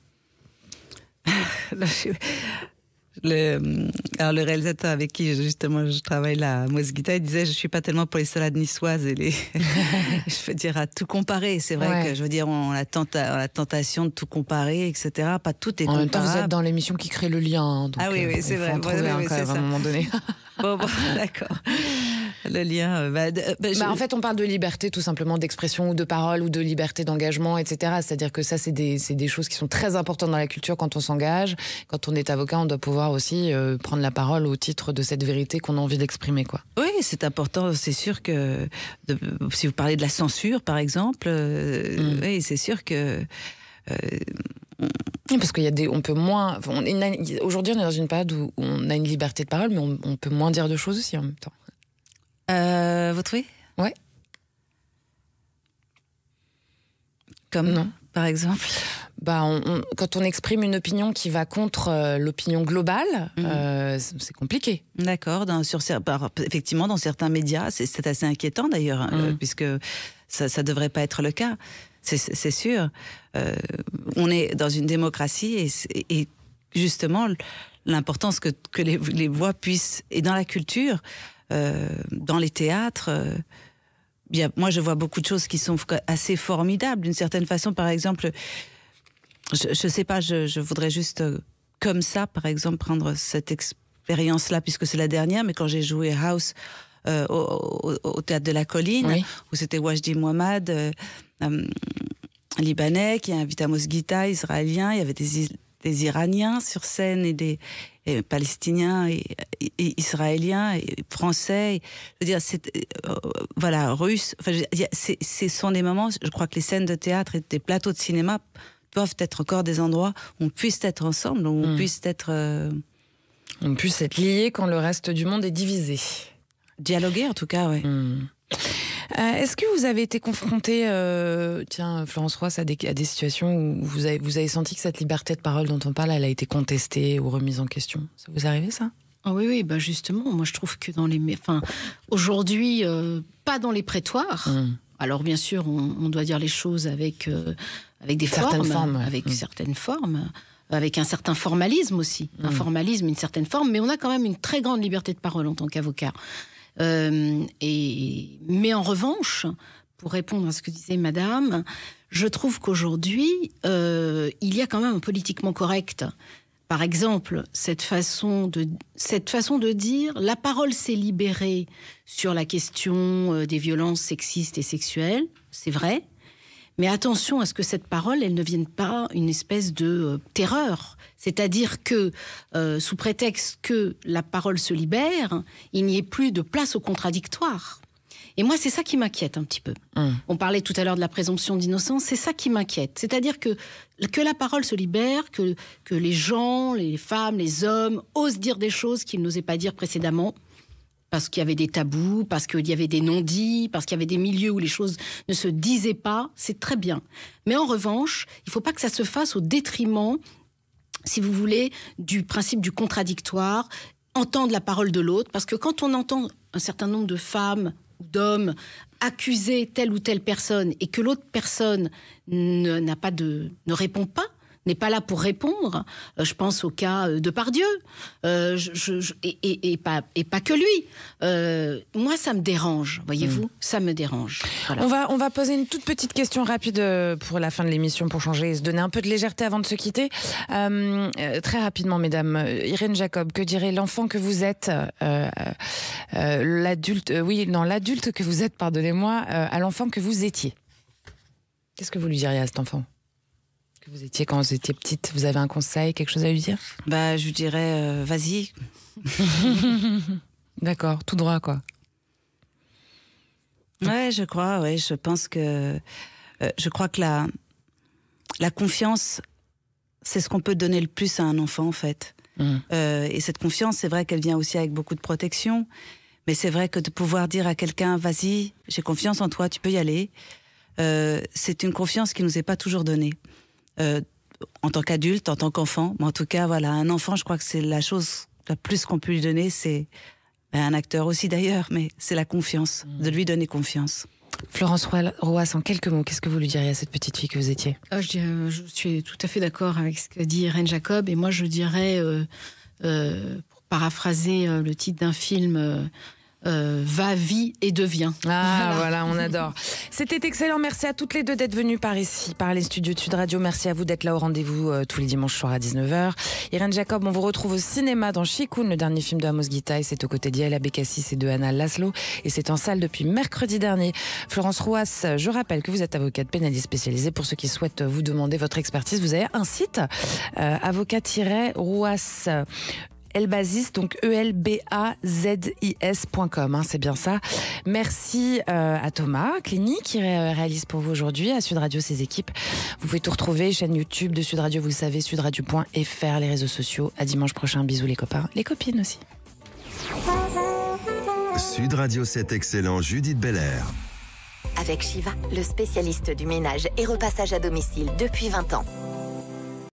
Alors le réalisateur avec qui justement je travaille là, Amos Guitaï, disait: je suis pas tellement pour les salades niçoises et je veux dire, à tout comparer. C'est vrai que je veux dire, on a la tentation de tout comparer, etc. Pas tout est comparable. En même temps, vous êtes dans l'émission qui crée le lien. Donc, oui, c'est vrai. Faut en trouver un, quand même, à un moment donné. Bon, d'accord. Le lien. En fait, on parle de liberté tout simplement d'expression ou de parole ou de liberté d'engagement, etc. C'est-à-dire que ça, c'est des choses qui sont très importantes dans la culture quand on s'engage. Quand on est avocat, on doit pouvoir aussi prendre la parole au titre de cette vérité qu'on a envie d'exprimer, quoi. Oui, c'est important. C'est sûr que si vous parlez de la censure, par exemple, oui, c'est sûr que. Parce qu'il y a on peut moins. Aujourd'hui, on est dans une période où on a une liberté de parole, mais on peut moins dire de choses aussi en même temps. Vous trouvez ? Ouais. Comme non, par exemple. Quand on exprime une opinion qui va contre l'opinion globale, c'est compliqué. D'accord. Effectivement, dans certains médias, c'est assez inquiétant d'ailleurs, puisque ça ne devrait pas être le cas. C'est sûr. On est dans une démocratie et justement, l'importance que les voix puissent, et dans la culture, dans les théâtres, moi je vois beaucoup de choses qui sont assez formidables. D'une certaine façon, par exemple, je ne sais pas, je voudrais juste comme ça, par exemple, prendre cette expérience-là, puisque c'est la dernière, mais quand j'ai joué House au Théâtre de la Colline, oui, où c'était Wajdi Mouhammad, libanais, qui invite Amos Guita, israélien, il y avait des Iraniens sur scène et des Palestiniens et Israéliens et Français, je veux dire, Russes. Enfin, ce sont des moments, je crois que les scènes de théâtre et des plateaux de cinéma doivent être encore des endroits où on puisse être ensemble, où on puisse être... On puisse être liés quand le reste du monde est divisé. Dialoguer, en tout cas, oui. Est-ce que vous avez été confronté, Florence Roas, à des situations où vous avez senti que cette liberté de parole dont on parle, elle a été contestée ou remise en question ? Ça vous est arrivé, ça ? Oui, justement, moi je trouve que aujourd'hui, pas dans les prétoires. Alors bien sûr, on doit dire les choses avec des formes, avec certaines formes, avec un certain formalisme aussi, un formalisme, une certaine forme, mais on a quand même une très grande liberté de parole en tant qu'avocat. Mais en revanche, pour répondre à ce que disait Madame, je trouve qu'aujourd'hui, il y a quand même un politiquement correct. Par exemple, cette façon de dire la parole s'est libérée sur la question des violences sexistes et sexuelles, c'est vrai. Mais attention à ce que cette parole, elle ne vienne pas une espèce de terreur. C'est-à-dire que, sous prétexte que la parole se libère, il n'y ait plus de place au contradictoire. Et moi, c'est ça qui m'inquiète un petit peu. On parlait tout à l'heure de la présomption d'innocence, c'est ça qui m'inquiète. C'est-à-dire que la parole se libère, que les gens, les femmes, les hommes osent dire des choses qu'ils n'osaient pas dire précédemment, parce qu'il y avait des tabous, parce qu'il y avait des non-dits, parce qu'il y avait des milieux où les choses ne se disaient pas, c'est très bien. Mais en revanche, il ne faut pas que ça se fasse au détriment, si vous voulez, du principe du contradictoire, entendre la parole de l'autre, parce que quand on entend un certain nombre de femmes ou d'hommes accuser telle ou telle personne et que l'autre personne ne répond pas, n'est pas là pour répondre. Je pense au cas de Pardieu, et pas que lui. Moi, ça me dérange, voyez-vous, ça me dérange. Voilà. On va poser une toute petite question rapide pour la fin de l'émission, pour changer et se donner un peu de légèreté avant de se quitter. Très rapidement, mesdames. Irène Jacob, que dirait l'enfant que vous êtes, l'adulte que vous êtes, pardonnez-moi, à l'enfant que vous étiez? Qu'est-ce que vous lui diriez à cet enfant que vous étiez quand vous étiez petite? Vous avez un conseil, quelque chose à lui dire? Je lui dirais, vas-y. D'accord, tout droit, quoi. Ouais, je crois, ouais. Je pense que... je crois que la confiance, c'est ce qu'on peut donner le plus à un enfant, en fait. Et cette confiance, c'est vrai qu'elle vient aussi avec beaucoup de protection. Mais c'est vrai que de pouvoir dire à quelqu'un, vas-y, j'ai confiance en toi, tu peux y aller, c'est une confiance qui nous est pas toujours donnée. En tant qu'adulte, en tant qu'enfant, mais en tout cas, voilà, un enfant, je crois que c'est la chose la plus qu'on peut lui donner, c'est un acteur aussi d'ailleurs, mais c'est la confiance, de lui donner confiance. Florence Roas, en quelques mots, qu'est-ce que vous lui diriez à cette petite fille que vous étiez? Je suis tout à fait d'accord avec ce que dit Irène Jacob, et moi je dirais, pour paraphraser le titre d'un film va, vit et devient. Ah voilà, on adore. C'était excellent, merci à toutes les deux d'être venues par ici, par les studios de Sud Radio. Merci à vous d'être là au rendez-vous tous les dimanches soirs à 19h. Irène Jacob, on vous retrouve au cinéma dans Chicoun, le dernier film de Amos Guitaï. C'est aux côtés d'Yael Abekassis et de Anna Laszlo. Et c'est en salle depuis mercredi dernier. Florence Rouas, je rappelle que vous êtes avocate pénaliste spécialisée. Pour ceux qui souhaitent vous demander votre expertise, vous avez un site, avocat-rouas Elbazis, donc ELBAZIS.com, hein, c'est bien ça. Merci à Thomas Clény qui réalise pour vous aujourd'hui, à Sud Radio ses équipes. Vous pouvez tout retrouver, chaîne YouTube de Sud Radio, vous le savez, sudradio.fr, les réseaux sociaux. À dimanche prochain, bisous les copains, les copines aussi. Sud Radio, c'est excellent, Judith Belair. Avec Shiva, le spécialiste du ménage et repassage à domicile depuis 20 ans.